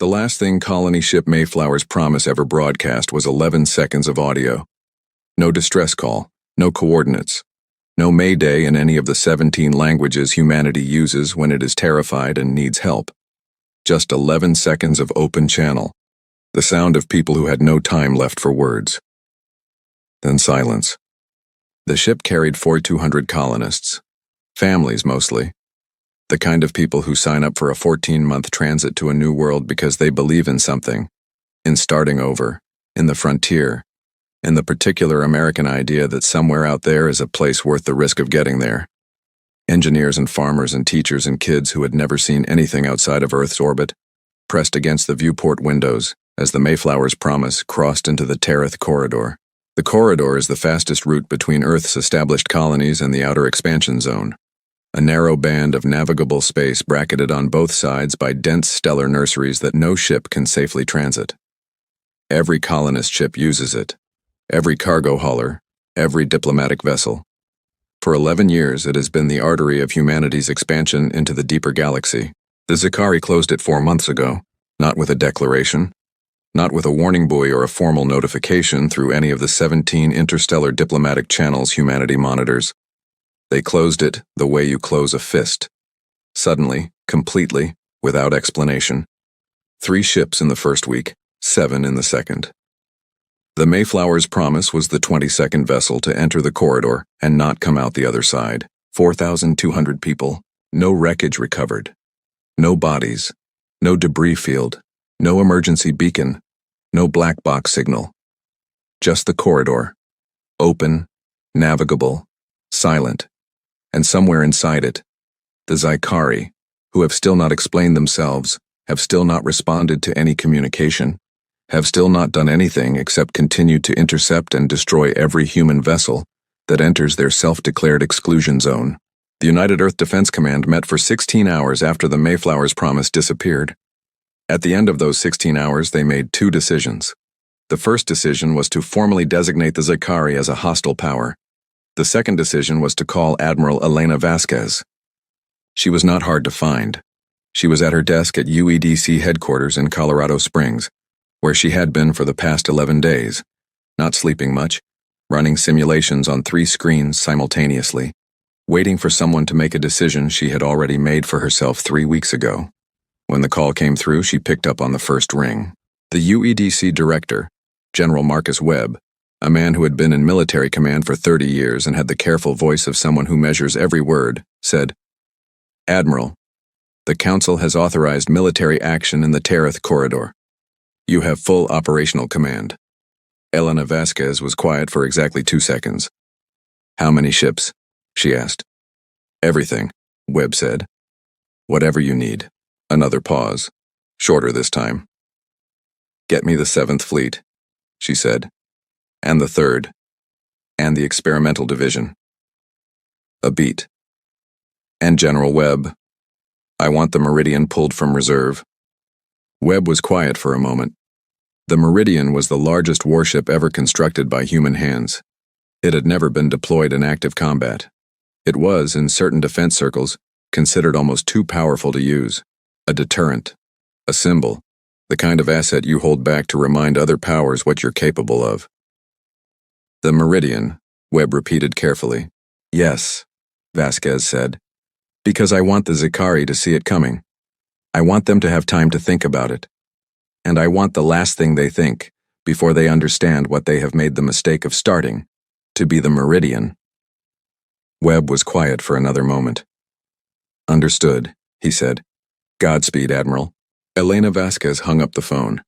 The last thing colony ship Mayflower's Promise ever broadcast was 11 seconds of audio. No distress call, no coordinates, no mayday in any of the 17 languages humanity uses when it is terrified and needs help. Just 11 seconds of open channel, the sound of people who had no time left for words. Then silence. The ship carried 4,200 colonists, families mostly. The kind of people who sign up for a 14-month transit to a new world because they believe in something, in starting over, in the frontier, in the particular American idea that somewhere out there is a place worth the risk of getting there. Engineers and farmers and teachers and kids who had never seen anything outside of Earth's orbit, pressed against the viewport windows as the Mayflower's Promise crossed into the Tereth Corridor. The corridor is the fastest route between Earth's established colonies and the outer expansion zone. A narrow band of navigable space bracketed on both sides by dense stellar nurseries that no ship can safely transit. Every colonist ship uses it. Every cargo hauler, every diplomatic vessel. For 11 years, it has been the artery of humanity's expansion into the deeper galaxy. The Zikari closed it 4 months ago, not with a declaration, not with a warning buoy or a formal notification through any of the 17 interstellar diplomatic channels humanity monitors. They closed it the way you close a fist. Suddenly, completely, without explanation. 3 ships in the first week, 7 in the second. The Mayflower's Promise was the 22nd vessel to enter the corridor and not come out the other side. 4,200 people, no wreckage recovered. No bodies, no debris field, no emergency beacon, no black box signal. Just the corridor. Open, navigable, silent. And somewhere inside it, the Zikari, who have still not explained themselves, have still not responded to any communication, have still not done anything except continue to intercept and destroy every human vessel that enters their self-declared exclusion zone. The United Earth Defense Command met for 16 hours after the Mayflower's Promise disappeared. At the end of those 16 hours, they made 2 decisions. The first decision was to formally designate the Zikari as a hostile power. The second decision was to call Admiral Vasquez. She was not hard to find. She was at her desk at UEDC headquarters in Colorado Springs, where she had been for the past 11 days, not sleeping much, running simulations on 3 screens simultaneously, waiting for someone to make a decision she had already made for herself 3 weeks ago. When the call came through, she picked up on the first ring. The UEDC director, General Marcus Webb, a man who had been in military command for 30 years and had the careful voice of someone who measures every word, said, "Admiral, the Council has authorized military action in the Tereth Corridor. You have full operational command." Admiral Vasquez was quiet for exactly 2 seconds. "How many ships?" she asked. "Everything," Webb said. "Whatever you need." Another pause, shorter this time. "Get me the 7th Fleet," she said. "And the 3rd. And the Experimental Division." A beat. "And General Webb, I want the Meridian pulled from reserve." Webb was quiet for a moment. The Meridian was the largest warship ever constructed by human hands. It had never been deployed in active combat. It was, in certain defense circles, considered almost too powerful to use. A deterrent. A symbol. The kind of asset you hold back to remind other powers what you're capable of. "The Meridian," Webb repeated carefully. "Yes," Vasquez said. "Because I want the Zikari to see it coming. I want them to have time to think about it. And I want the last thing they think, before they understand what they have made the mistake of starting, to be the Meridian." Webb was quiet for another moment. "Understood," he said. "Godspeed, Admiral." Admiral Vasquez hung up the phone.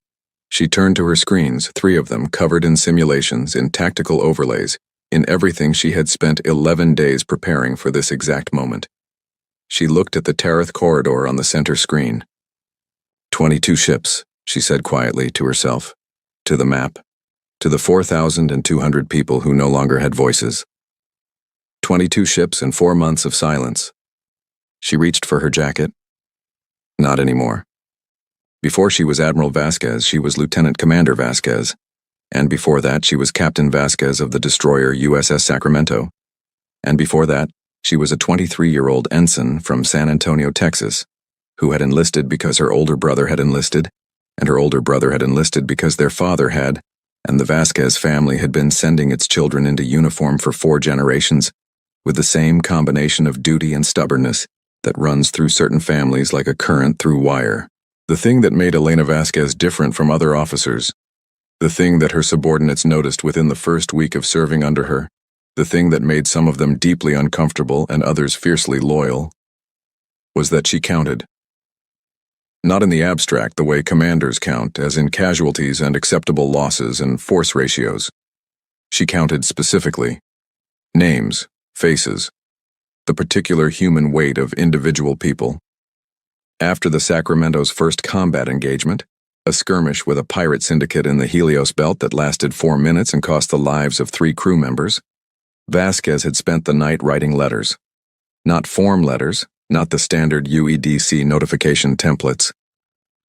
She turned to her screens, 3 of them covered in simulations, in tactical overlays, in everything she had spent 11 days preparing for this exact moment. She looked at the Tereth Corridor on the center screen. 22 ships, she said quietly to herself, to the map, to the 4,200 people who no longer had voices. 22 ships and 4 months of silence. She reached for her jacket. Not anymore. Before she was Admiral Vasquez, she was Lieutenant Commander Vasquez, and before that she was Captain Vasquez of the destroyer USS Sacramento, and before that she was a 23-year-old ensign from San Antonio, Texas, who had enlisted because her older brother had enlisted, and her older brother had enlisted because their father had, and the Vasquez family had been sending its children into uniform for 4 generations, with the same combination of duty and stubbornness that runs through certain families like a current through wire. The thing that made Elena Vasquez different from other officers, the thing that her subordinates noticed within the first week of serving under her, the thing that made some of them deeply uncomfortable and others fiercely loyal, was that she counted. Not in the abstract the way commanders count, as in casualties and acceptable losses and force ratios. She counted specifically. Names, faces, the particular human weight of individual people. After the Sacramento's first combat engagement, a skirmish with a pirate syndicate in the Helios Belt that lasted 4 minutes and cost the lives of 3 crew members, Vasquez had spent the night writing letters. Not form letters, not the standard UEDC notification templates.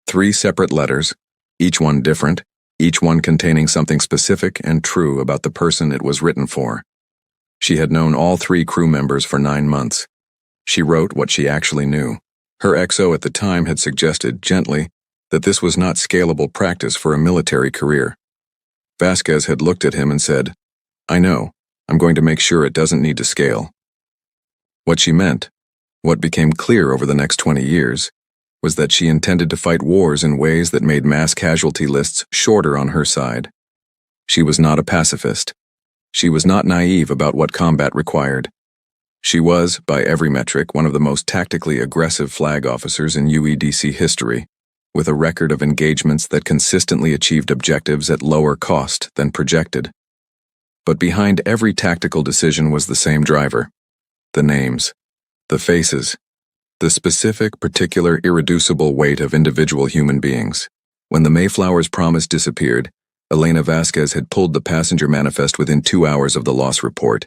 3 separate letters, each one different, each one containing something specific and true about the person it was written for. She had known all 3 crew members for 9 months. She wrote what she actually knew. Her XO at the time had suggested, gently, that this was not scalable practice for a military career. Vasquez had looked at him and said, "I know, I'm going to make sure it doesn't need to scale." What she meant, what became clear over the next 20 years, was that she intended to fight wars in ways that made mass casualty lists shorter on her side. She was not a pacifist. She was not naive about what combat required. She was, by every metric, one of the most tactically aggressive flag officers in UEDC history, with a record of engagements that consistently achieved objectives at lower cost than projected. But behind every tactical decision was the same driver: the names, the faces, the specific, particular, irreducible weight of individual human beings. When the Mayflower's promise disappeared, Elena Vasquez had pulled the passenger manifest within 2 hours of the loss report.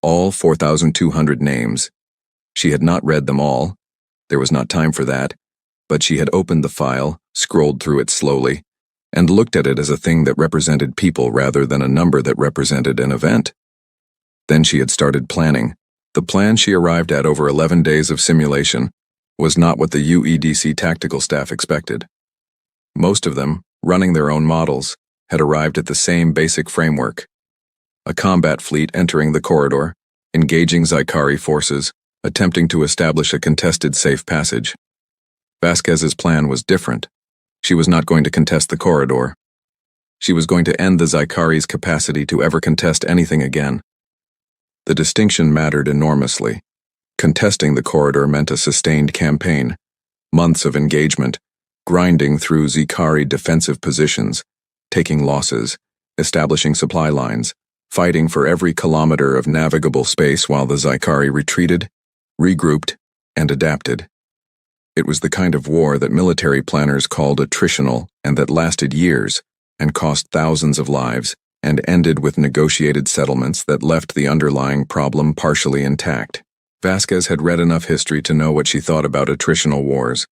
All 4,200 names. She had not read them all. There was not time for that. But she had opened the file, scrolled through it slowly, and looked at it as a thing that represented people rather than a number that represented an event. Then she had started planning. The plan she arrived at over 11 days of simulation was not what the UEDC tactical staff expected. Most of them, running their own models, had arrived at the same basic framework. A combat fleet entering the corridor, engaging Zikari forces, attempting to establish a contested safe passage. Vasquez's plan was different. She was not going to contest the corridor. She was going to end the Zikari's capacity to ever contest anything again. The distinction mattered enormously. Contesting the corridor meant a sustained campaign, months of engagement, grinding through Zikari defensive positions, taking losses, establishing supply lines, fighting for every kilometer of navigable space while the Zikari retreated, regrouped, and adapted. It was the kind of war that military planners called attritional and that lasted years and cost thousands of lives and ended with negotiated settlements that left the underlying problem partially intact. Vasquez had read enough history to know what she thought about attritional wars.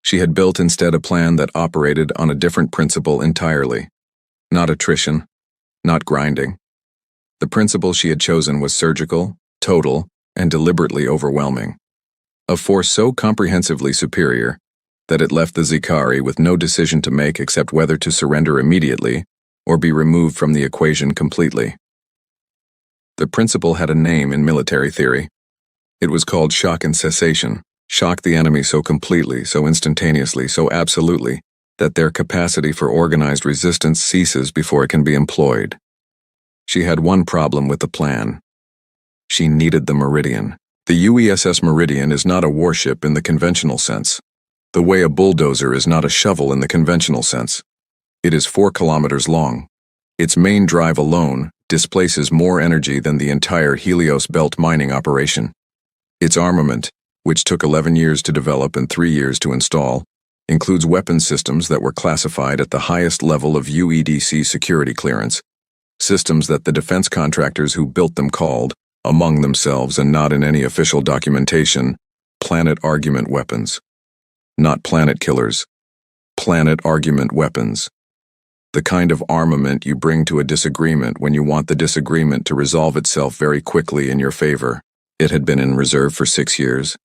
She had built instead a plan that operated on a different principle entirely. Not attrition, not grinding. The principle she had chosen was surgical, total, and deliberately overwhelming. A force so comprehensively superior that it left the Zikari with no decision to make except whether to surrender immediately or be removed from the equation completely. The principle had a name in military theory. It was called shock and cessation. Shock the enemy so completely, so instantaneously, so absolutely, that their capacity for organized resistance ceases before it can be employed. She had one problem with the plan. She needed the Meridian. The UESS Meridian is not a warship in the conventional sense. The way a bulldozer is not a shovel in the conventional sense. It is 4 kilometers long. Its main drive alone displaces more energy than the entire Helios Belt mining operation. Its armament, which took 11 years to develop and 3 years to install, includes weapon systems that were classified at the highest level of UEDC security clearance, systems that the defense contractors who built them called, among themselves and not in any official documentation, planet argument weapons. Not planet killers. Planet argument weapons. The kind of armament you bring to a disagreement when you want the disagreement to resolve itself very quickly in your favor. It had been in reserve for 6 years.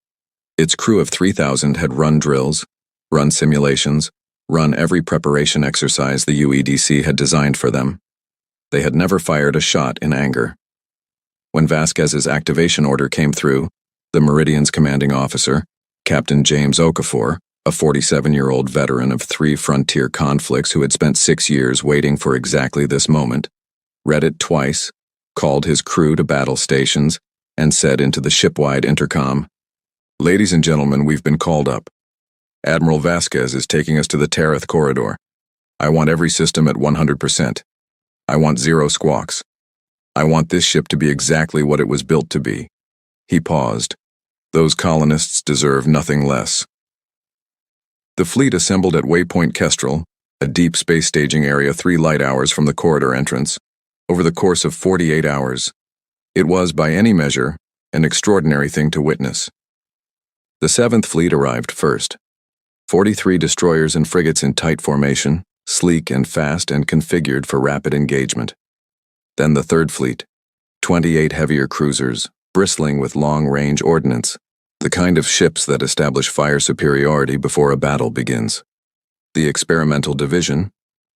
Its crew of 3,000 had run drills, run simulations, run every preparation exercise the UEDC had designed for them. They had never fired a shot in anger. When Vasquez's activation order came through, the Meridian's commanding officer, Captain James Okafor, a 47-year-old veteran of 3 frontier conflicts who had spent 6 years waiting for exactly this moment, read it twice, called his crew to battle stations, and said into the ship-wide intercom, "Ladies and gentlemen, we've been called up. Admiral Vasquez is taking us to the Tareth corridor. I want every system at 100%. I want 0 squawks. I want this ship to be exactly what it was built to be." He paused. Those colonists deserve nothing less. The fleet assembled at Waypoint Kestrel, a deep space staging area 3 light hours from the corridor entrance, over the course of 48 hours. It was, by any measure, an extraordinary thing to witness. The 7th Fleet arrived first. 43 destroyers and frigates in tight formation, sleek and fast and configured for rapid engagement. Then the 3rd Fleet, 28 heavier cruisers, bristling with long-range ordnance, the kind of ships that establish fire superiority before a battle begins. The Experimental Division,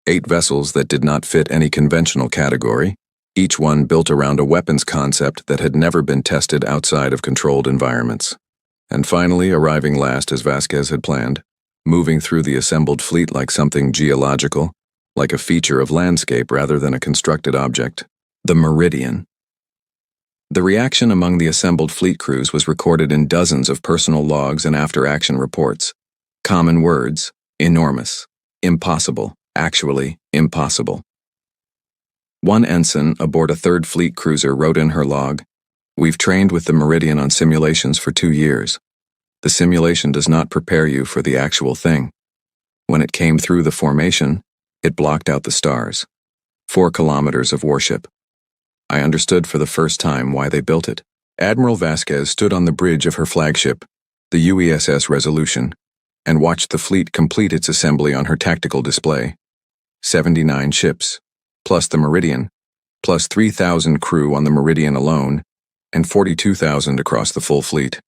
8 vessels that did not fit any conventional category, each one built around a weapons concept that had never been tested outside of controlled environments. And finally, arriving last as Vasquez had planned, moving through the assembled fleet like something geological, like a feature of landscape rather than a constructed object, the Meridian. The reaction among the assembled fleet crews was recorded in dozens of personal logs and after-action reports. Common words: enormous, impossible, actually impossible. One ensign aboard a 3rd Fleet cruiser wrote in her log, "We've trained with the Meridian on simulations for 2 years. The simulation does not prepare you for the actual thing. When it came through the formation, it blocked out the stars. 4 kilometers of warship. I understood for the first time why they built it." Admiral Vasquez stood on the bridge of her flagship, the UESS Resolution, and watched the fleet complete its assembly on her tactical display. 79 ships, plus the Meridian, plus 3,000 crew on the Meridian alone, and 42,000 across the full fleet.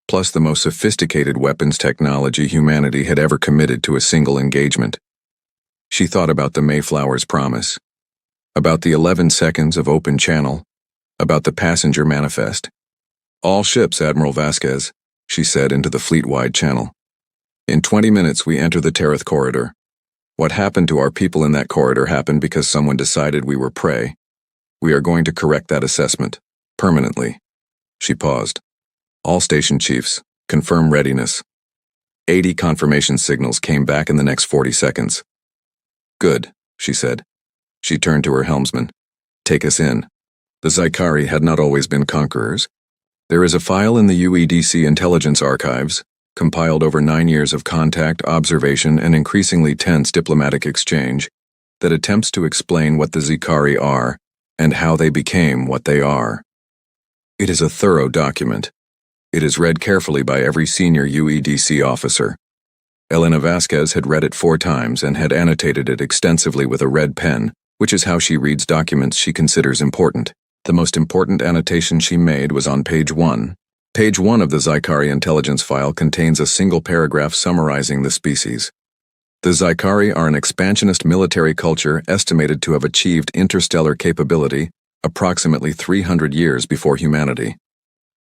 Plus the most sophisticated weapons technology humanity had ever committed to a single engagement. She thought about the Mayflower's promise, about the 11 seconds of open channel, about the passenger manifest. "All ships, Admiral Vasquez," she said into the fleet-wide channel. "In 20 minutes we enter the Tareth corridor. What happened to our people in that corridor happened because someone decided we were prey. We are going to correct that assessment, permanently." She paused. "All station chiefs, confirm readiness." 80 confirmation signals came back in the next 40 seconds. "Good," she said. She turned to her helmsman. "Take us in." The Zikari had not always been conquerors. There is a file in the UEDC intelligence archives, compiled over 9 years of contact, observation, and increasingly tense diplomatic exchange, that attempts to explain what the Zikari are and how they became what they are. It is a thorough document. It is read carefully by every senior UEDC officer. Elena Vasquez had read it 4 times and had annotated it extensively with a red pen, which is how she reads documents she considers important. The most important annotation she made was on page 1. Page 1 of the Zikari intelligence file contains a single paragraph summarizing the species. The Zikari are an expansionist military culture estimated to have achieved interstellar capability approximately 300 years before humanity.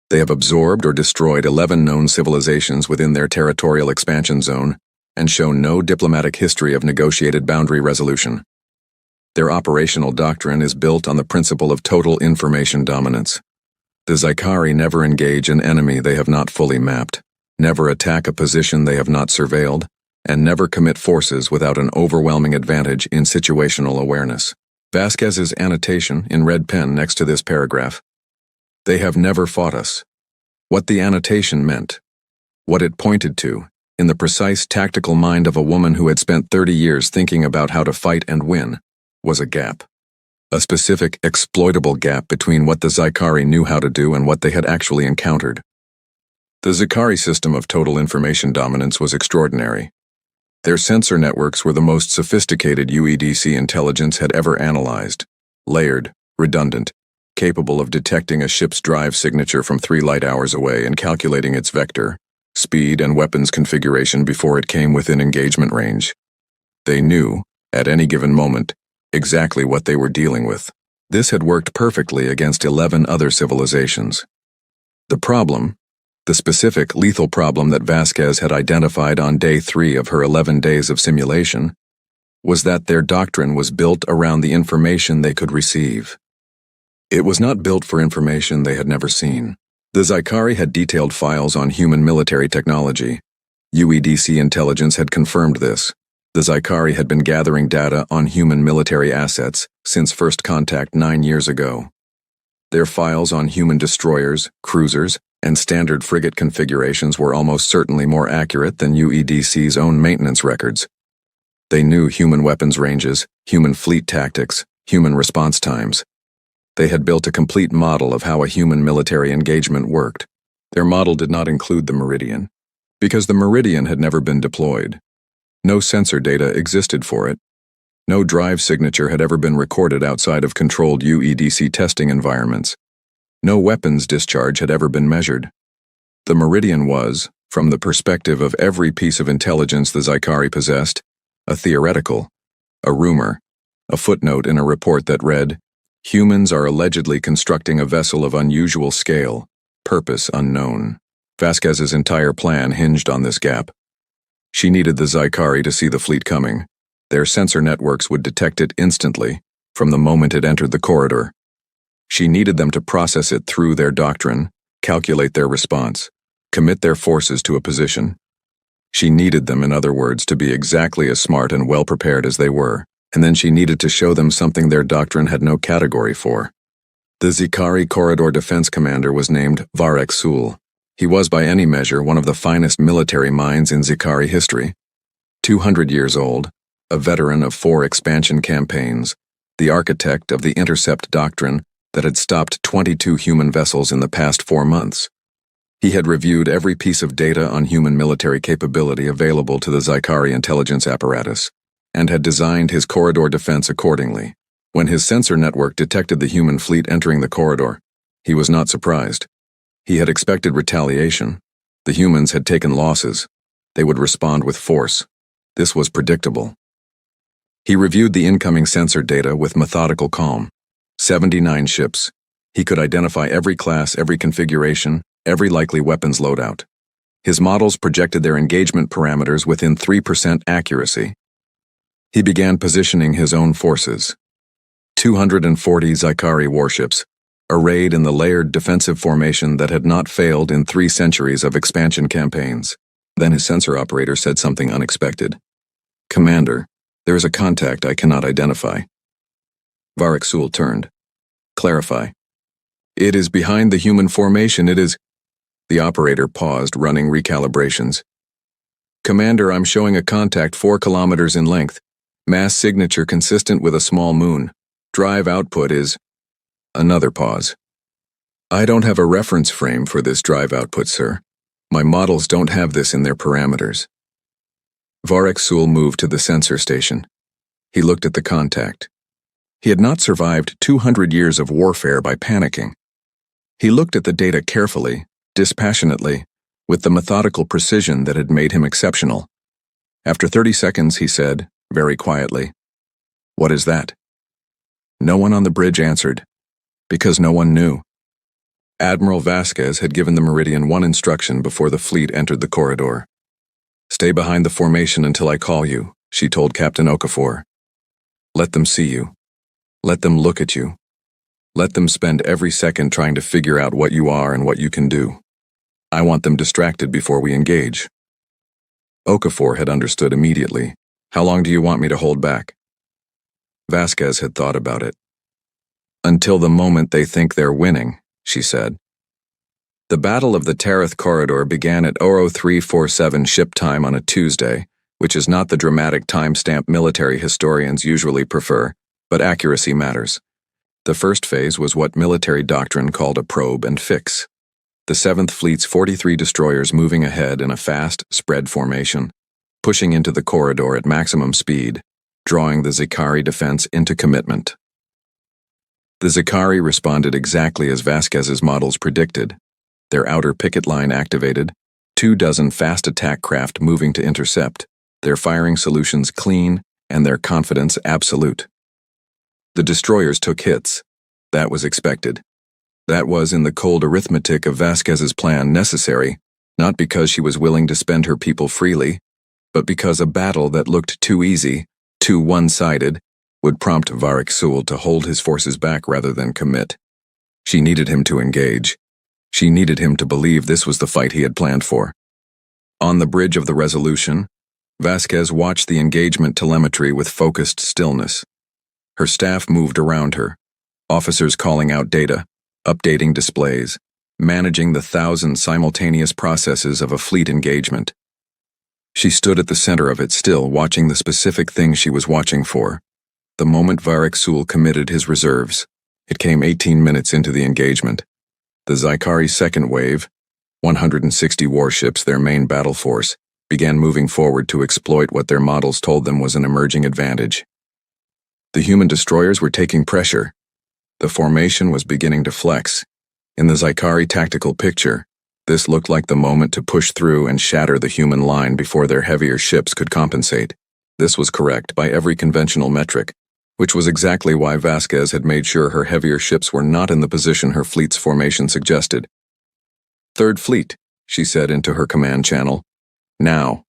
They have absorbed or destroyed 11 known civilizations within their territorial expansion zone and show no diplomatic history of negotiated boundary resolution. Their operational doctrine is built on the principle of total information dominance. The Zikari never engage an enemy they have not fully mapped, never attack a position they have not surveilled, and never commit forces without an overwhelming advantage in situational awareness. Vasquez's annotation in red pen next to this paragraph. They have never fought us. What the annotation meant, what it pointed to, in the precise tactical mind of a woman who had spent 30 years thinking about how to fight and win, was a gap. A specific, exploitable gap between what the Zikari knew how to do and what they had actually encountered. The Zikari system of total information dominance was extraordinary. Their sensor networks were the most sophisticated UEDC intelligence had ever analyzed, layered, redundant, capable of detecting a ship's drive signature from 3 light hours away and calculating its vector, speed, and weapons configuration before it came within engagement range. They knew, at any given moment, exactly what they were dealing with. This had worked perfectly against 11 other civilizations. The problem, the specific lethal problem that Vasquez had identified on day 3 of her 11 days of simulation, was that their doctrine was built around the information they could receive. It was not built for information they had never seen. The Zikari had detailed files on human military technology. UEDC intelligence had confirmed this. The Zikari had been gathering data on human military assets since first contact 9 years ago. Their files on human destroyers, cruisers, and standard frigate configurations were almost certainly more accurate than UEDC's own maintenance records. They knew human weapons ranges, human fleet tactics, human response times. They had built a complete model of how a human military engagement worked. Their model did not include the Meridian, because the Meridian had never been deployed. No sensor data existed for it. No drive signature had ever been recorded outside of controlled UEDC testing environments. No weapons discharge had ever been measured. The Meridian was, from the perspective of every piece of intelligence the Zikari possessed, a theoretical, a rumor, a footnote in a report that read, "Humans are allegedly constructing a vessel of unusual scale, purpose unknown." Vasquez's entire plan hinged on this gap. She needed the Zikari to see the fleet coming. Their sensor networks would detect it instantly, from the moment it entered the corridor. She needed them to process it through their doctrine, calculate their response, commit their forces to a position. She needed them, in other words, to be exactly as smart and well-prepared as they were, and then she needed to show them something their doctrine had no category for. The Zikari Corridor Defense Commander was named Vasquez. He was by any measure one of the finest military minds in Zikari history. 200 years old, a veteran of 4 expansion campaigns, the architect of the intercept doctrine that had stopped 22 human vessels in the past 4 months. He had reviewed every piece of data on human military capability available to the Zikari intelligence apparatus, and had designed his corridor defense accordingly. When his sensor network detected the human fleet entering the corridor, he was not surprised. He had expected retaliation. The humans had taken losses. They would respond with force. This was predictable. He reviewed the incoming sensor data with methodical calm. 79 ships. He could identify every class, every configuration, every likely weapons loadout. His models projected their engagement parameters within 3% accuracy. He began positioning his own forces. 240 Zikari warships, arrayed in the layered defensive formation that had not failed in 3 centuries of expansion campaigns. Then his sensor operator said something unexpected. "Commander, there is a contact I cannot identify." Vasquez turned. "Clarify." "It is behind the human formation, it is—" The operator paused, running recalibrations. "Commander, I'm showing a contact 4 kilometers in length. Mass signature consistent with a small moon. Drive output is—" Another pause. "I don't have a reference frame for this drive output, sir. My models don't have this in their parameters." Vasquez moved to the sensor station. He looked at the contact. He had not survived 200 years of warfare by panicking. He looked at the data carefully, dispassionately, with the methodical precision that had made him exceptional. After 30 seconds, he said, very quietly, "What is that?" No one on the bridge answered, because no one knew. Admiral Vasquez had given the Meridian one instruction before the fleet entered the corridor. "Stay behind the formation until I call you," she told Captain Okafor. "Let them see you. Let them look at you. Let them spend every second trying to figure out what you are and what you can do. I want them distracted before we engage." Okafor had understood immediately. "How long do you want me to hold back?" Vasquez had thought about it. "Until the moment they think they're winning," she said. The Battle of the Tarith Corridor began at 0347 ship time on a Tuesday, which is not the dramatic timestamp military historians usually prefer, but accuracy matters. The first phase was what military doctrine called a probe and fix. The 7th Fleet's 43 destroyers moving ahead in a fast, spread formation, pushing into the corridor at maximum speed, drawing the Zikari defense into commitment. The Zikari responded exactly as Vasquez's models predicted. Their outer picket line activated, 24 fast attack craft moving to intercept, their firing solutions clean and their confidence absolute. The destroyers took hits. That was expected. That was, in the cold arithmetic of Vasquez's plan, necessary, not because she was willing to spend her people freely, but because a battle that looked too easy, too one-sided, would prompt Vasquez to hold his forces back rather than commit. She needed him to engage. She needed him to believe this was the fight he had planned for. On the bridge of the Resolution, Vasquez watched the engagement telemetry with focused stillness. Her staff moved around her, officers calling out data, updating displays, managing the 1,000 simultaneous processes of a fleet engagement. She stood at the center of it still, watching the specific thing she was watching for. The moment Vasquez committed his reserves, it came 18 minutes into the engagement. The Zikari second wave, 160 warships, their main battle force, began moving forward to exploit what their models told them was an emerging advantage. The human destroyers were taking pressure. The formation was beginning to flex. In the Zikari tactical picture, this looked like the moment to push through and shatter the human line before their heavier ships could compensate. This was correct by every conventional metric, which was exactly why Vasquez had made sure her heavier ships were not in the position her fleet's formation suggested. "Third Fleet," she said into her command channel. "Now."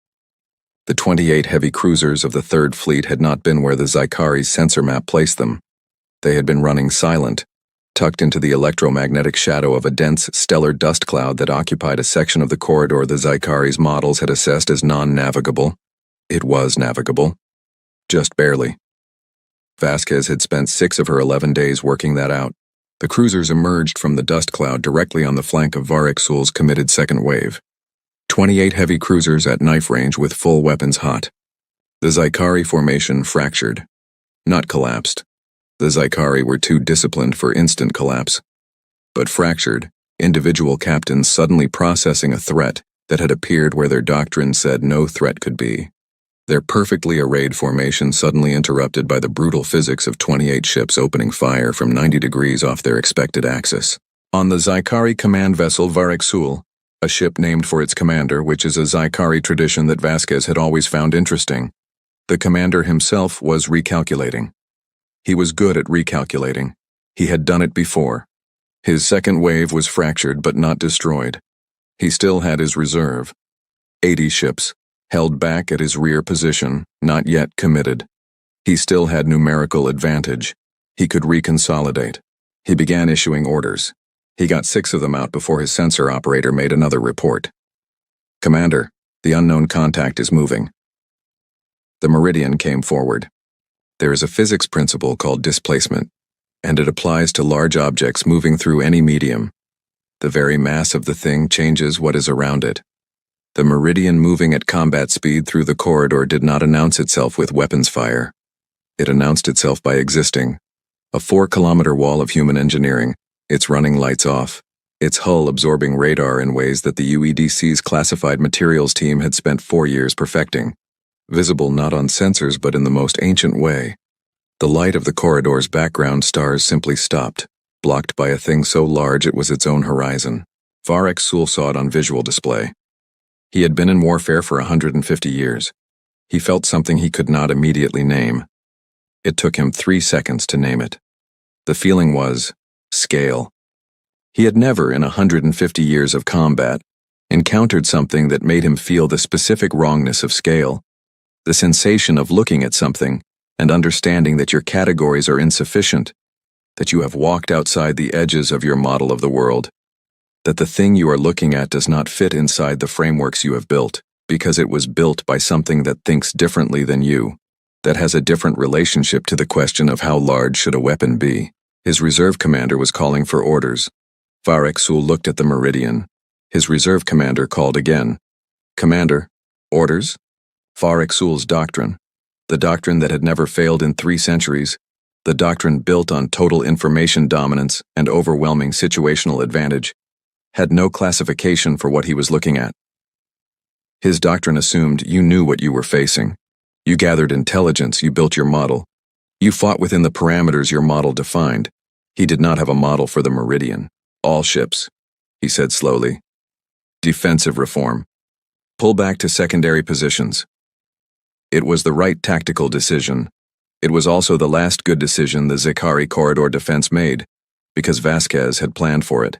The 28 heavy cruisers of the Third Fleet had not been where the Zikari's sensor map placed them. They had been running silent, tucked into the electromagnetic shadow of a dense stellar dust cloud that occupied a section of the corridor the Zikari's models had assessed as non-navigable. It was navigable. Just barely. Vasquez had spent 6 of her 11 days working that out. The cruisers emerged from the dust cloud directly on the flank of Vasquez's committed second wave. 28 heavy cruisers at knife range with full weapons hot. The Zikari formation fractured, not collapsed. The Zikari were too disciplined for instant collapse, but fractured, individual captains suddenly processing a threat that had appeared where their doctrine said no threat could be. Their perfectly arrayed formation suddenly interrupted by the brutal physics of 28 ships opening fire from 90 degrees off their expected axis. On the Zikari command vessel Vasquez, a ship named for its commander, which is a Zikari tradition that Vasquez had always found interesting, the commander himself was recalculating. He was good at recalculating. He had done it before. His second wave was fractured but not destroyed. He still had his reserve. 80 ships, held back at his rear position, not yet committed. He still had numerical advantage. He could reconsolidate. He began issuing orders. He got 6 of them out before his sensor operator made another report. "Commander, the unknown contact is moving." The Meridian came forward. There is a physics principle called displacement, and it applies to large objects moving through any medium. The very mass of the thing changes what is around it. The Meridian moving at combat speed through the corridor did not announce itself with weapons fire. It announced itself by existing. A 4-kilometer wall of human engineering, its running lights off, its hull absorbing radar in ways that the UEDC's classified materials team had spent 4 years perfecting. Visible not on sensors but in the most ancient way. The light of the corridor's background stars simply stopped, blocked by a thing so large it was its own horizon. Vasquez saw it on visual display. He had been in warfare for 150 years. He felt something he could not immediately name. It took him 3 seconds to name it. The feeling was scale. He had never, in 150 years of combat, encountered something that made him feel the specific wrongness of scale. The sensation of looking at something and understanding that your categories are insufficient, that you have walked outside the edges of your model of the world, that the thing you are looking at does not fit inside the frameworks you have built, because it was built by something that thinks differently than you, that has a different relationship to the question of how large should a weapon be. His reserve commander was calling for orders. Vasquez looked at the Meridian. His reserve commander called again. "Commander, orders?" Vasquez's doctrine, the doctrine that had never failed in 3 centuries, the doctrine built on total information dominance and overwhelming situational advantage, had no classification for what he was looking at. His doctrine assumed you knew what you were facing. You gathered intelligence, you built your model. You fought within the parameters your model defined. He did not have a model for the Meridian. "All ships," he said slowly. "Defensive reform. Pull back to secondary positions. It was the right tactical decision. It was also the last good decision the Zikari corridor defense made, because Vasquez had planned for it.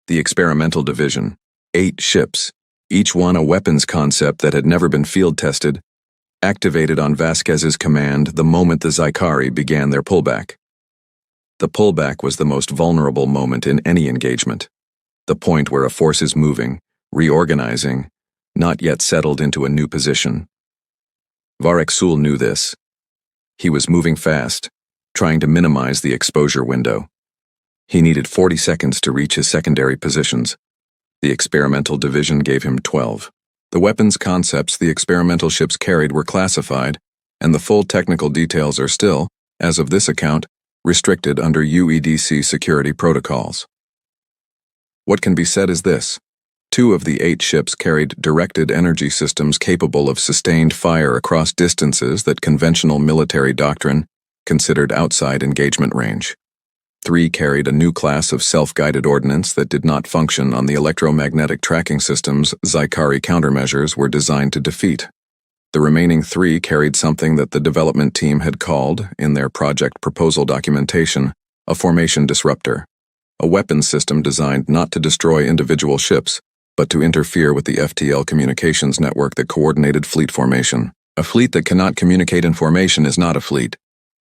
The experimental division, 8 ships, each one a weapons concept that had never been field tested, activated on Vasquez's command the moment the Zikari began their pullback. The pullback was the most vulnerable moment in any engagement, the point where a force is moving, reorganizing, not yet settled into a new position. Varexul knew this. He was moving fast, trying to minimize the exposure window. He needed 40 seconds to reach his secondary positions. The experimental division gave him 12. The weapons concepts the experimental ships carried were classified, and the full technical details are still, as of this account, restricted under UEDC security protocols. What can be said is this. 2 of the 8 ships carried directed energy systems capable of sustained fire across distances that conventional military doctrine considered outside engagement range. 3 carried a new class of self-guided ordnance that did not function on the electromagnetic tracking systems Zikari countermeasures were designed to defeat. The remaining 3 carried something that the development team had called, in their project proposal documentation, a formation disruptor, a weapons system designed not to destroy individual ships, but to interfere with the FTL communications network that coordinated fleet formation. A fleet that cannot communicate in formation is not a fleet.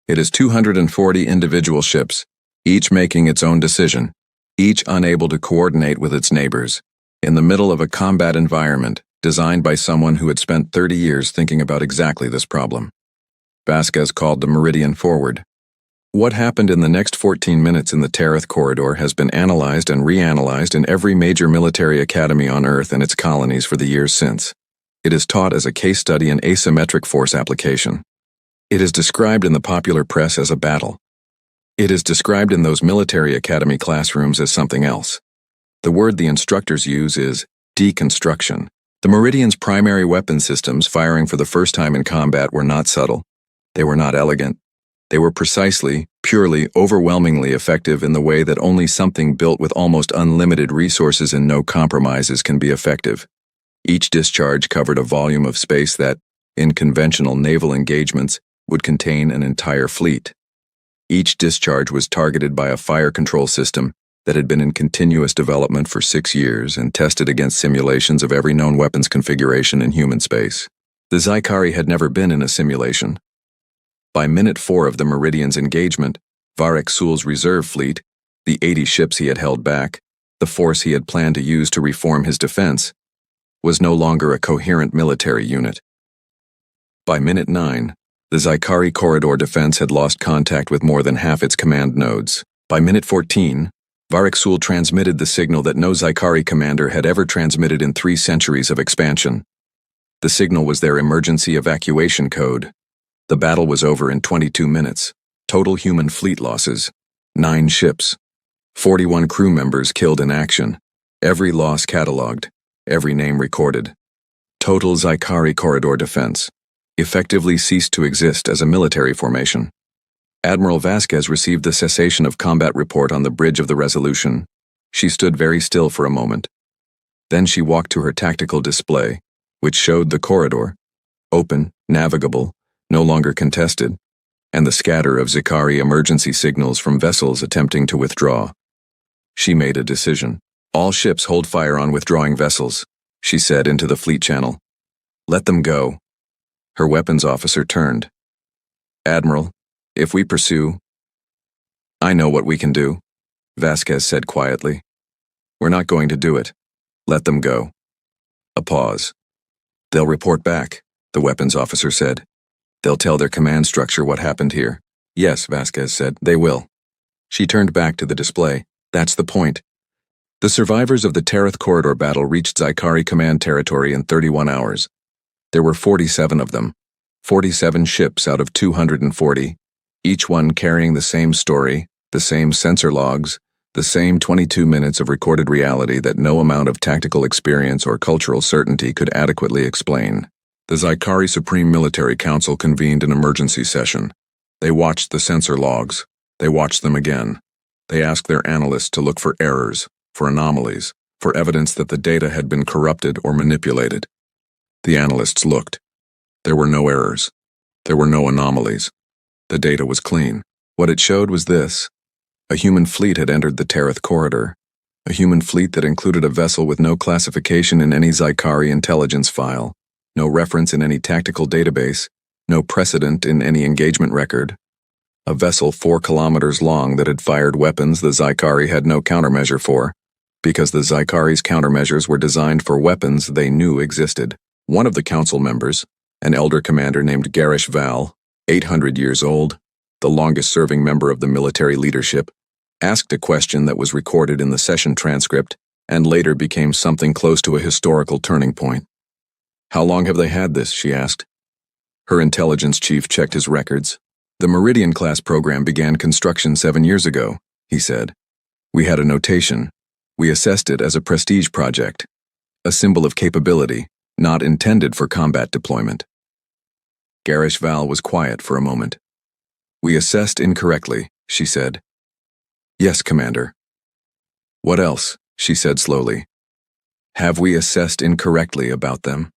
It is 240 individual ships, each making its own decision, each unable to coordinate with its neighbors, in the middle of a combat environment designed by someone who had spent 30 years thinking about exactly this problem. Vasquez called the Meridian forward. What happened in the next 14 minutes in the Tereth corridor has been analyzed and reanalyzed in every major military academy on Earth and its colonies for the years since. It is taught as a case study in asymmetric force application. It is described in the popular press as a battle. It is described in those military academy classrooms as something else. The word the instructors use is deconstruction. The Meridian's primary weapon systems firing for the first time in combat were not subtle. They were not elegant. They were precisely, purely, overwhelmingly effective in the way that only something built with almost unlimited resources and no compromises can be effective. Each discharge covered a volume of space that, in conventional naval engagements, would contain an entire fleet. Each discharge was targeted by a fire control system that had been in continuous development for 6 years and tested against simulations of every known weapons configuration in human space. The Zikari had never been in a simulation. By minute 4 of the Meridian's engagement, Varexul's reserve fleet, the 80 ships he had held back, the force he had planned to use to reform his defense, was no longer a coherent military unit. By minute 9, the Zikari corridor defense had lost contact with more than half its command nodes. By minute 14, Varexul transmitted the signal that no Zikari commander had ever transmitted in 3 centuries of expansion. The signal was their emergency evacuation code. The battle was over in 22 minutes. Total human fleet losses: 9 ships. 41 crew members killed in action. Every loss catalogued. Every name recorded. Total Zikari corridor defense effectively ceased to exist as a military formation. Admiral Vasquez received the cessation of combat report on the bridge of the Resolution. She stood very still for a moment. Then she walked to her tactical display, which showed the corridor, open, navigable, no longer contested, and the scatter of Zikari emergency signals from vessels attempting to withdraw. She made a decision. All ships hold fire on withdrawing vessels, she said into the fleet channel. Let them go. Her weapons officer turned. Admiral, if we pursue... I know what we can do, Vasquez said quietly. We're not going to do it. Let them go. A pause. They'll report back, the weapons officer said. They'll tell their command structure what happened here. Yes, Vasquez said, they will. She turned back to the display. That's the point. The survivors of the Tereth corridor battle reached Zikari command territory in 31 hours. There were 47 of them. 47 ships out of 240, each one carrying the same story, the same sensor logs, the same 22 minutes of recorded reality that no amount of tactical experience or cultural certainty could adequately explain. The Zikari Supreme Military Council convened an emergency session. They watched the sensor logs. They watched them again. They asked their analysts to look for errors, for anomalies, for evidence that the data had been corrupted or manipulated. The analysts looked. There were no errors. There were no anomalies. The data was clean. What it showed was this. A human fleet had entered the Tereth corridor. A human fleet that included a vessel with no classification in any Zikari intelligence file, no reference in any tactical database, no precedent in any engagement record. A vessel 4 kilometers long that had fired weapons the Zikari had no countermeasure for, because the Zikari's countermeasures were designed for weapons they knew existed. One of the council members, an elder commander named Garish Val, 800 years old, the longest-serving member of the military leadership, asked a question that was recorded in the session transcript and later became something close to a historical turning point. "How long have they had this?" she asked. Her intelligence chief checked his records. "The Meridian class program began construction 7 years ago," he said. "We had a notation. We assessed it as a prestige project, a symbol of capability, not intended for combat deployment." Garish Val was quiet for a moment. "We assessed incorrectly," she said. "Yes, Commander." "What else?" she said slowly. "Have we assessed incorrectly about them?"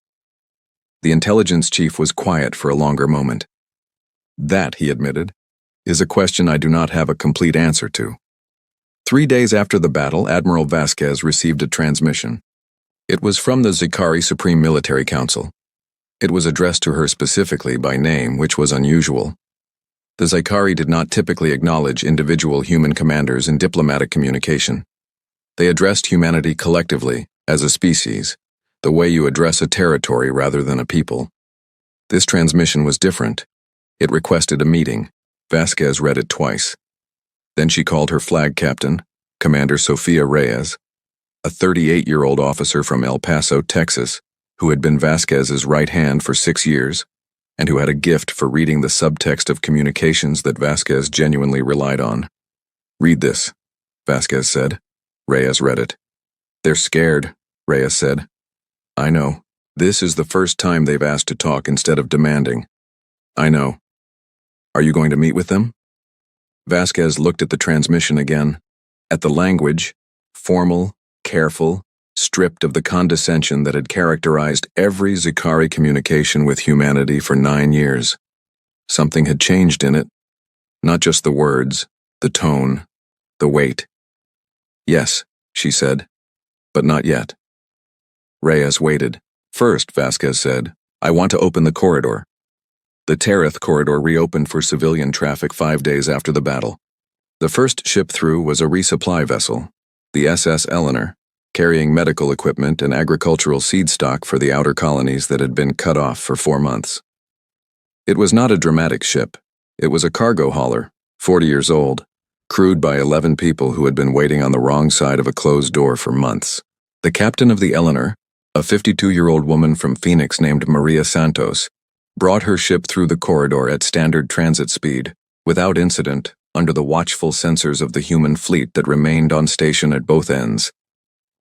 The intelligence chief was quiet for a longer moment. "That," he admitted, "is a question I do not have a complete answer to." 3 days after the battle, Admiral Vasquez received a transmission. It was from the Zikari Supreme Military Council. It was addressed to her specifically by name, which was unusual. The Zikari did not typically acknowledge individual human commanders in diplomatic communication. They addressed humanity collectively, as a species, the way you address a territory rather than a people. This transmission was different. It requested a meeting. Vasquez read it twice. Then she called her flag captain, Commander Sofia Reyes, a 38-year-old officer from El Paso, Texas, who had been Vasquez's right hand for 6 years, and who had a gift for reading the subtext of communications that Vasquez genuinely relied on. "Read this," Vasquez said. Reyes read it. "They're scared," Reyes said. "I know. This is the first time they've asked to talk instead of demanding." "I know. Are you going to meet with them?" Vasquez looked at the transmission again, at the language, formal, careful, stripped of the condescension that had characterized every Zikari communication with humanity for 9 years. Something had changed in it. Not just the words, the tone, the weight. "Yes," she said, "but not yet." Reyes waited. "First," Vasquez said, "I want to open the corridor." The Tereth corridor reopened for civilian traffic 5 days after the battle. The first ship through was a resupply vessel, the SS Eleanor, carrying medical equipment and agricultural seed stock for the outer colonies that had been cut off for 4 months. It was not a dramatic ship. It was a cargo hauler, 40 years old, crewed by 11 people who had been waiting on the wrong side of a closed door for months. The captain of the Eleanor, a 52-year-old woman from Phoenix named Maria Santos, brought her ship through the corridor at standard transit speed, without incident, under the watchful sensors of the human fleet that remained on station at both ends.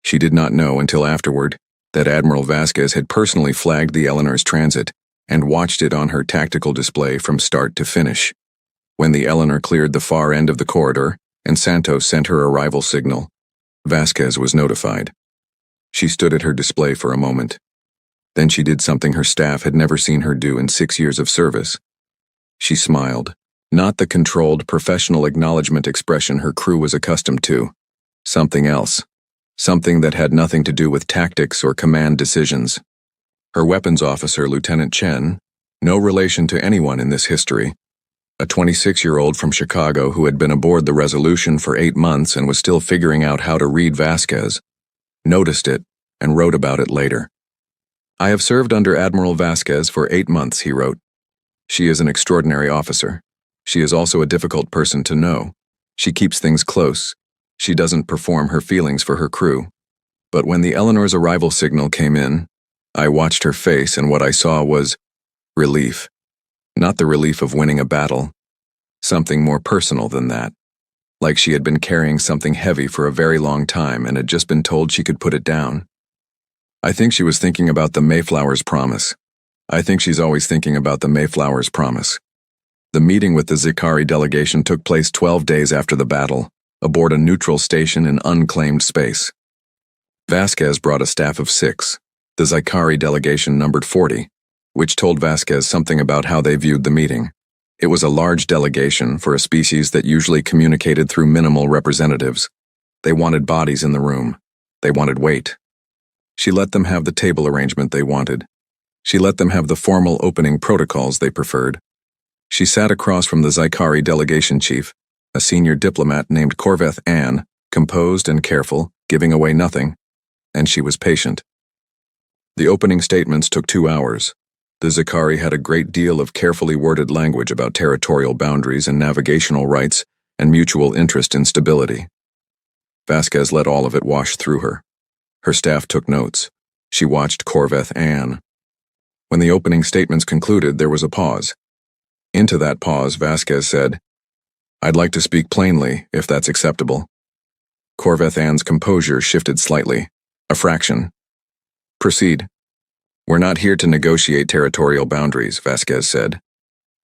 She did not know until afterward that Admiral Vasquez had personally flagged the Eleanor's transit and watched it on her tactical display from start to finish. When the Eleanor cleared the far end of the corridor and Santos sent her arrival signal, Vasquez was notified. She stood at her display for a moment. Then she did something her staff had never seen her do in 6 years of service. She smiled, not the controlled, professional acknowledgement expression her crew was accustomed to. Something else. Something that had nothing to do with tactics or command decisions. Her weapons officer, Lieutenant Chen, no relation to anyone in this history, a 26-year-old from Chicago who had been aboard the Resolution for 8 months and was still figuring out how to read Vasquez, noticed it and wrote about it later. "I have served under Admiral Vasquez for 8 months," he wrote. "She is an extraordinary officer. She is also a difficult person to know. She keeps things close. She doesn't perform her feelings for her crew. But when the Eleanor's arrival signal came in, I watched her face and what I saw was relief. Not the relief of winning a battle. Something more personal than that. Like she had been carrying something heavy for a very long time and had just been told she could put it down. I think she was thinking about the Mayflower's promise. I think she's always thinking about the Mayflower's promise." The meeting with the Zikari delegation took place 12 days after the battle, aboard a neutral station in unclaimed space. Vasquez brought a staff of 6. The Zikari delegation numbered 40, which told Vasquez something about how they viewed the meeting. It was a large delegation for a species that usually communicated through minimal representatives. They wanted bodies in the room. They wanted weight. She let them have the table arrangement they wanted. She let them have the formal opening protocols they preferred. She sat across from the Zikari delegation chief, a senior diplomat named Corveth Ann, composed and careful, giving away nothing, and she was patient. The opening statements took 2 hours. The Zikari had a great deal of carefully worded language about territorial boundaries and navigational rights and mutual interest in stability. Vasquez let all of it wash through her. Her staff took notes. She watched Corveth Ann. When the opening statements concluded, there was a pause. Into that pause, Vasquez said, "I'd like to speak plainly, if that's acceptable." Corveth Ann's composure shifted slightly, a fraction. "Proceed." "We're not here to negotiate territorial boundaries," Vasquez said.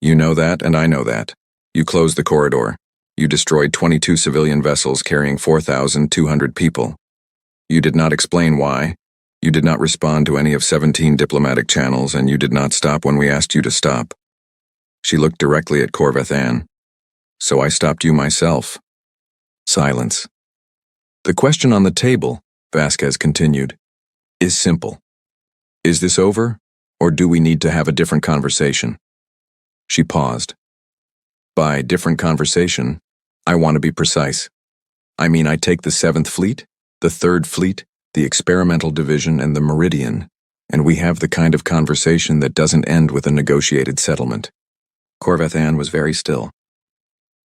"You know that, and I know that. You closed the corridor. You destroyed 22 civilian vessels carrying 4,200 people. You did not explain why. You did not respond to any of 17 diplomatic channels, and you did not stop when we asked you to stop." She looked directly at Corveth Ann. "So I stopped you myself." Silence. "The question on the table," Vasquez continued, "is simple. Is this over, or do we need to have a different conversation?" She paused. "By different conversation, I want to be precise. I mean, I take the 7th Fleet, the 3rd Fleet, the Experimental Division, and the Meridian, and we have the kind of conversation that doesn't end with a negotiated settlement." Corveth Ann was very still.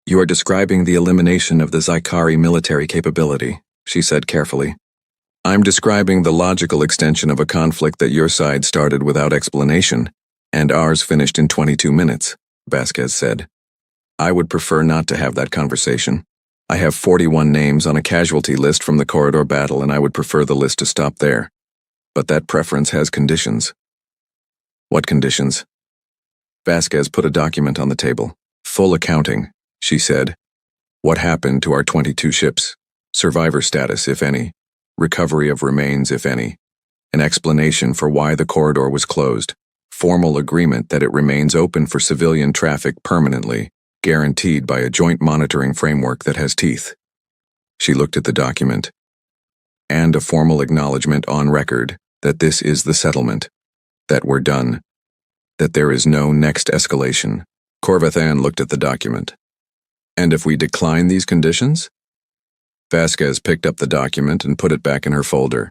"You are describing the elimination of the Zikari military capability," she said carefully. "I'm describing the logical extension of a conflict that your side started without explanation, and ours finished in 22 minutes, Vasquez said. "I would prefer not to have that conversation. I have 41 names on a casualty list from the corridor battle, and I would prefer the list to stop there. But that preference has conditions." "What conditions?" Vasquez put a document on the table. "Full accounting," she said. "What happened to our 22 ships? Survivor status, if any. Recovery of remains, if any. An explanation for why the corridor was closed. Formal agreement that it remains open for civilian traffic permanently, guaranteed by a joint monitoring framework that has teeth." She looked at the document. "And a formal acknowledgement on record that this is the settlement. That we're done. That there is no next escalation." Corveth Ann looked at the document. "And if we decline these conditions?" Vasquez picked up the document and put it back in her folder.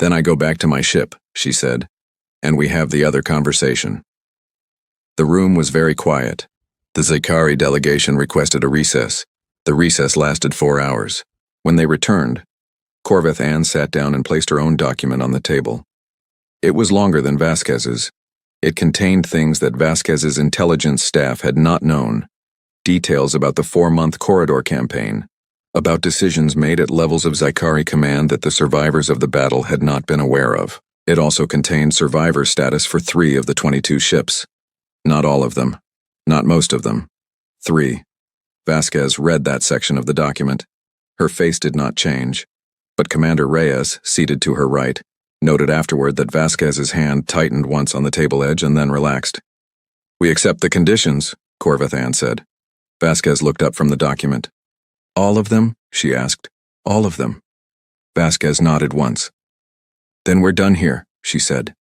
"Then I go back to my ship," she said, "and we have the other conversation." The room was very quiet. The Zikari delegation requested a recess. The recess lasted 4 hours. When they returned, Corveth Ann sat down and placed her own document on the table. It was longer than Vasquez's. It contained things that Vasquez's intelligence staff had not known. Details about the 4-month corridor campaign. About decisions made at levels of Zikari command that the survivors of the battle had not been aware of. It also contained survivor status for 3 of the 22 ships. Not all of them. Not most of them. 3. Vasquez read that section of the document. Her face did not change, but Commander Reyes, seated to her right, noted afterward that Vasquez's hand tightened once on the table edge and then relaxed. "We accept the conditions," Corveth Ann said. Vasquez looked up from the document. "All of them?" she asked. "All of them." Vasquez nodded once. "Then we're done here," she said.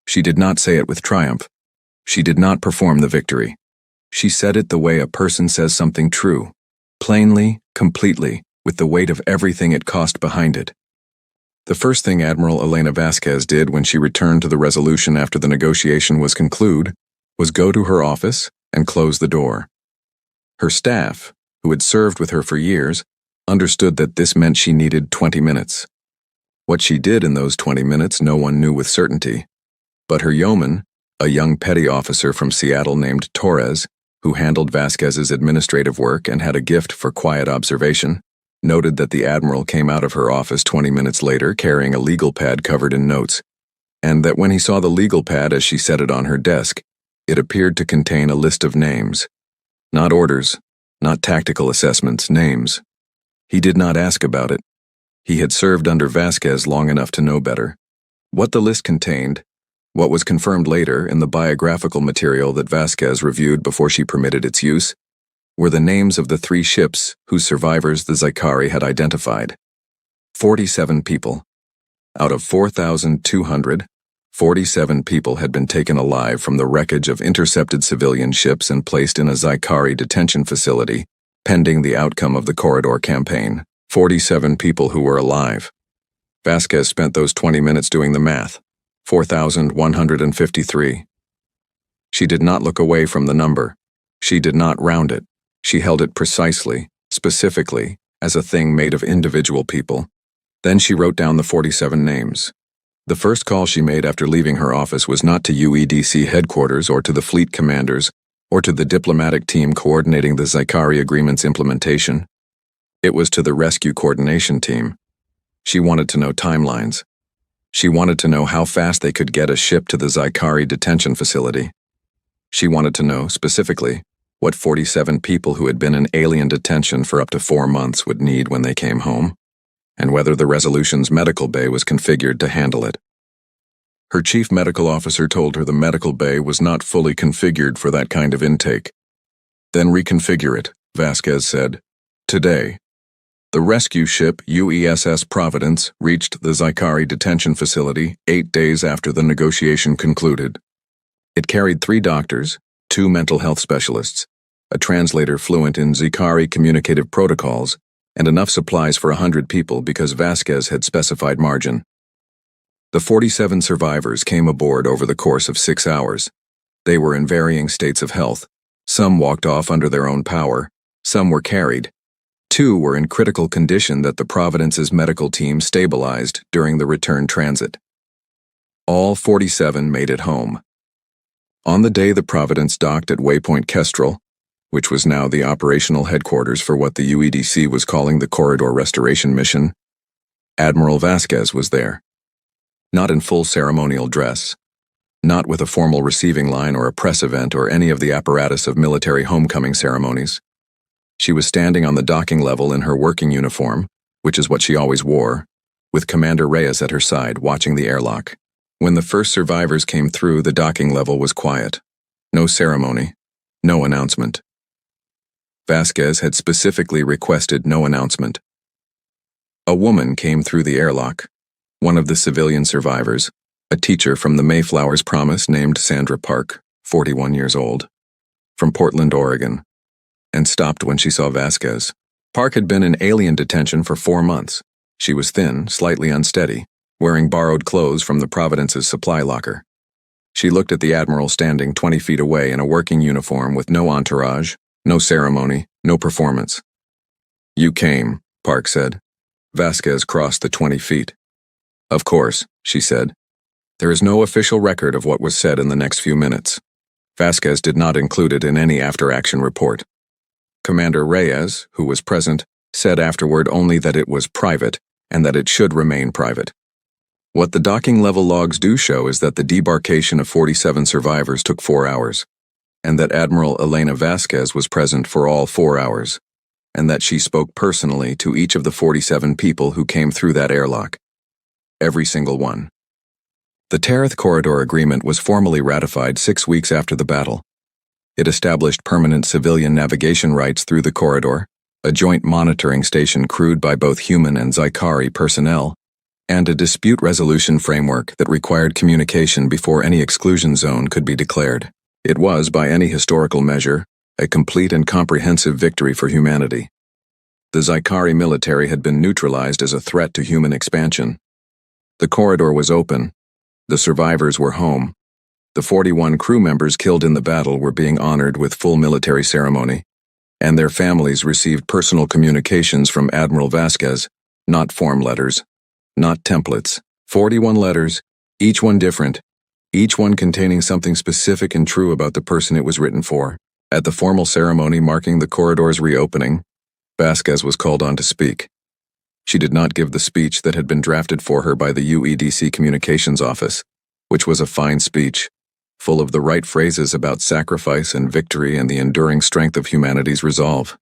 She did not say it with triumph. She did not perform the victory. She said it the way a person says something true, plainly, completely, with the weight of everything it cost behind it. The first thing Admiral Elena Vasquez did when she returned to the Resolution after the negotiation was concluded was go to her office and close the door. Her staff, who had served with her for years, understood that this meant she needed 20 minutes. What she did in those 20 minutes no one knew with certainty. But her yeoman, a young petty officer from Seattle named Torres, who handled Vasquez's administrative work and had a gift for quiet observation, noted that the Admiral came out of her office 20 minutes later carrying a legal pad covered in notes, and that when he saw the legal pad as she set it on her desk, it appeared to contain a list of names. Not orders, not tactical assessments, names. He did not ask about it. He had served under Vasquez long enough to know better. What the list contained, what was confirmed later in the biographical material that Vasquez reviewed before she permitted its use, were the names of the 3 ships whose survivors the Zikari had identified. 47 people. Out of 4,200, 47 people had been taken alive from the wreckage of intercepted civilian ships and placed in a Zikari detention facility, pending the outcome of the Corridor campaign. 47 people who were alive. Vasquez spent those 20 minutes doing the math. 4,153. She did not look away from the number. She did not round it. She held it precisely, specifically, as a thing made of individual people. Then she wrote down the 47 names. The first call she made after leaving her office was not to UEDC headquarters or to the fleet commanders or to the diplomatic team coordinating the Zikari agreement's implementation. It was to the rescue coordination team. She wanted to know timelines. She wanted to know how fast they could get a ship to the Zikari detention facility. She wanted to know, specifically, what 47 people who had been in alien detention for up to 4 months would need when they came home, and whether the Resolution's medical bay was configured to handle it. Her chief medical officer told her the medical bay was not fully configured for that kind of intake. Then reconfigure it, Vasquez said. Today. The rescue ship UESS Providence reached the Zikari detention facility 8 days after the negotiation concluded. It carried 3 doctors, 2 mental health specialists, a translator fluent in Zikari communicative protocols, and enough supplies for 100 people because Vasquez had specified margin. The 47 survivors came aboard over the course of 6 hours. They were in varying states of health. Some walked off under their own power. Some were carried. 2 were in critical condition that the Providence's medical team stabilized during the return transit. All 47 made it home. On the day the Providence docked at Waypoint Kestrel, which was now the operational headquarters for what the UEDC was calling the Corridor Restoration Mission, Admiral Vasquez was there. Not in full ceremonial dress, not with a formal receiving line or a press event or any of the apparatus of military homecoming ceremonies. She was standing on the docking level in her working uniform, which is what she always wore, with Commander Reyes at her side watching the airlock. When the first survivors came through, the docking level was quiet. No ceremony, no announcement. Vasquez had specifically requested no announcement. A woman came through the airlock, one of the civilian survivors, a teacher from the Mayflower's Promise named Sandra Park, 41 years old, from Portland, Oregon, and stopped when she saw Vasquez. Park had been in alien detention for 4 months. She was thin, slightly unsteady, wearing borrowed clothes from the Providence's supply locker. She looked at the Admiral standing 20 feet away in a working uniform with no entourage, no ceremony, no performance. "You came," Park said. Vasquez crossed the 20 feet. "Of course," she said. There is no official record of what was said in the next few minutes. Vasquez did not include it in any after-action report. Commander Reyes, who was present, said afterward only that it was private and that it should remain private. What the docking level logs do show is that the debarkation of 47 survivors took 4 hours, and that Admiral Elena Vasquez was present for all 4 hours, and that she spoke personally to each of the 47 people who came through that airlock. Every single one. The Tarith Corridor Agreement was formally ratified 6 weeks after the battle. It established permanent civilian navigation rights through the corridor, a joint monitoring station crewed by both human and Zikari personnel, and a dispute resolution framework that required communication before any exclusion zone could be declared. It was, by any historical measure, a complete and comprehensive victory for humanity. The Zikari military had been neutralized as a threat to human expansion. The corridor was open. The survivors were home. The 41 crew members killed in the battle were being honored with full military ceremony, and their families received personal communications from Admiral Vasquez, not form letters, not templates. 41 letters, each one different, each one containing something specific and true about the person it was written for. At the formal ceremony marking the corridor's reopening, Vasquez was called on to speak. She did not give the speech that had been drafted for her by the UEDC Communications Office, which was a fine speech, full of the right phrases about sacrifice and victory and the enduring strength of humanity's resolve.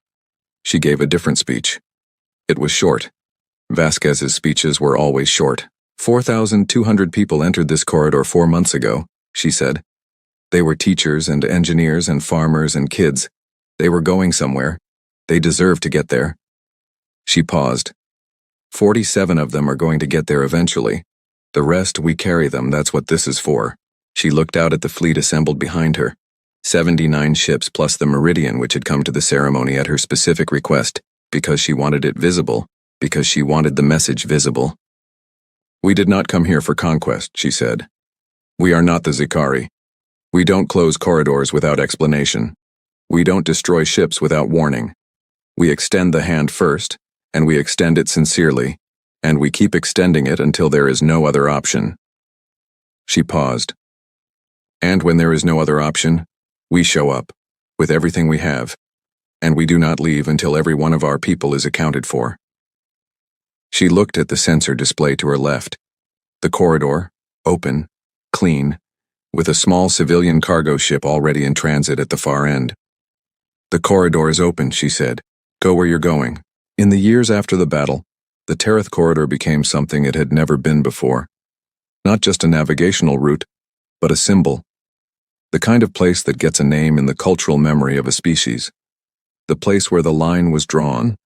She gave a different speech. It was short. Vasquez's speeches were always short. 4,200 people entered this corridor 4 months ago, she said. They were teachers and engineers and farmers and kids. They were going somewhere. They deserve to get there. She paused. 47 of them are going to get there eventually. The rest, we carry them, that's what this is for. She looked out at the fleet assembled behind her. 79 ships plus the Meridian, which had come to the ceremony at her specific request, because she wanted it visible, because she wanted the message visible. We did not come here for conquest, she said. We are not the Zikari. We don't close corridors without explanation. We don't destroy ships without warning. We extend the hand first, and we extend it sincerely, and we keep extending it until there is no other option. She paused. And when there is no other option, we show up, with everything we have, and we do not leave until every one of our people is accounted for. She looked at the sensor display to her left. The corridor, open, clean, with a small civilian cargo ship already in transit at the far end. The corridor is open, she said. Go where you're going. In the years after the battle, the Tereth corridor became something it had never been before. Not just a navigational route, but a symbol. The kind of place that gets a name in the cultural memory of a species. The place where the line was drawn,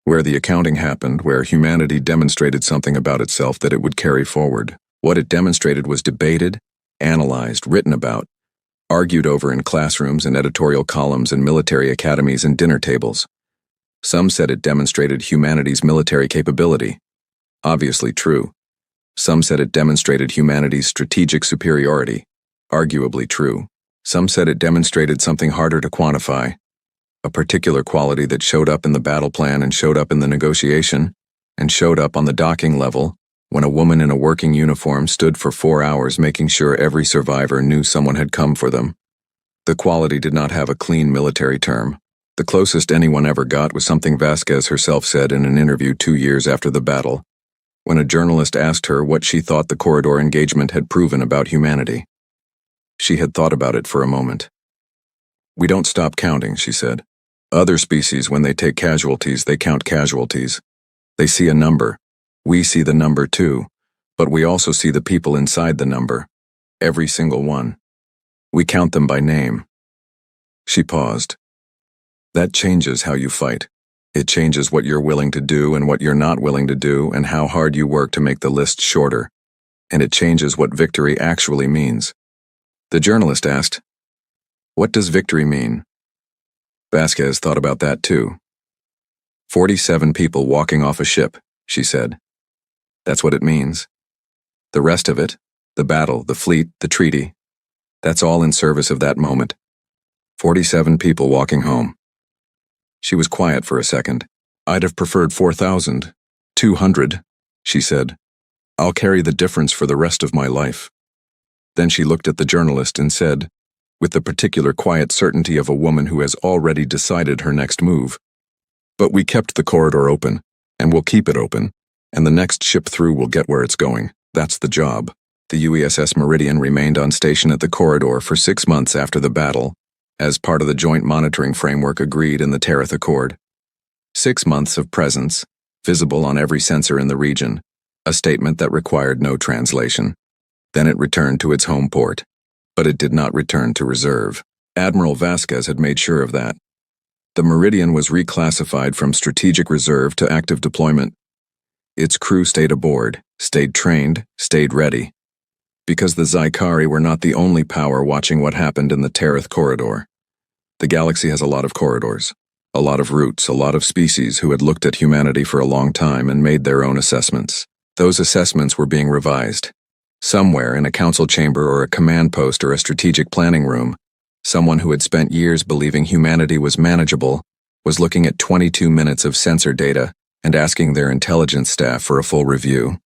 where the accounting happened, where humanity demonstrated something about itself that it would carry forward. What it demonstrated was debated, analyzed, written about, argued over in classrooms and editorial columns in military academies and dinner tables. Some said it demonstrated humanity's military capability. Obviously true. Some said it demonstrated humanity's strategic superiority. Arguably true. Some said it demonstrated something harder to quantify, a particular quality that showed up in the battle plan and showed up in the negotiation, and showed up on the docking level, when a woman in a working uniform stood for 4 hours making sure every survivor knew someone had come for them. The quality did not have a clean military term. The closest anyone ever got was something Vasquez herself said in an interview 2 years after the battle, when a journalist asked her what she thought the corridor engagement had proven about humanity. She had thought about it for a moment. We don't stop counting, she said. Other species, when they take casualties, they count casualties. They see a number. We see the number too, but we also see the people inside the number. Every single one. We count them by name. She paused. That changes how you fight. It changes what you're willing to do and what you're not willing to do and how hard you work to make the list shorter. And it changes what victory actually means. The journalist asked, "What does victory mean?" Vasquez thought about that too. 47 people walking off a ship, she said. That's what it means. The rest of it, the battle, the fleet, the treaty, that's all in service of that moment. 47 people walking home. She was quiet for a second. I'd have preferred 4,200, she said. I'll carry the difference for the rest of my life. Then she looked at the journalist and said, with the particular quiet certainty of a woman who has already decided her next move, "But we kept the corridor open, and we'll keep it open, and the next ship through will get where it's going. That's the job." The UESS Meridian remained on station at the corridor for 6 months after the battle, as part of the joint monitoring framework agreed in the Tereth Accord. 6 months of presence, visible on every sensor in the region, a statement that required no translation. Then it returned to its home port. But it did not return to reserve. Admiral Vasquez had made sure of that. The Meridian was reclassified from strategic reserve to active deployment. Its crew stayed aboard, stayed trained, stayed ready. Because the Zikari were not the only power watching what happened in the Tereth corridor. The galaxy has a lot of corridors, a lot of routes, a lot of species who had looked at humanity for a long time and made their own assessments. Those assessments were being revised. Somewhere in a council chamber or a command post or a strategic planning room, someone who had spent years believing humanity was manageable was looking at 22 minutes of sensor data and asking their intelligence staff for a full review.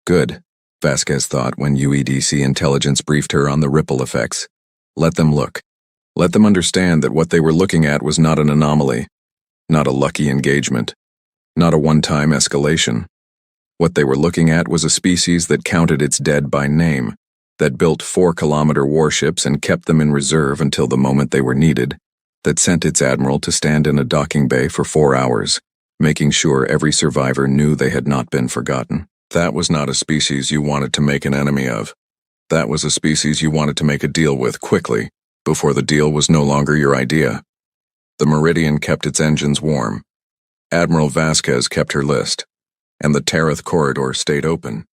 Good, Vasquez thought when UEDC intelligence briefed her on the ripple effects. Let them look. Let them understand that what they were looking at was not an anomaly, not a lucky engagement, not a one-time escalation. What they were looking at was a species that counted its dead by name, that built 4-kilometer warships and kept them in reserve until the moment they were needed, that sent its admiral to stand in a docking bay for 4 hours, making sure every survivor knew they had not been forgotten. That was not a species you wanted to make an enemy of. That was a species you wanted to make a deal with quickly, before the deal was no longer your idea. The Meridian kept its engines warm. Admiral Vasquez kept her list, and the Tarath corridor stayed open.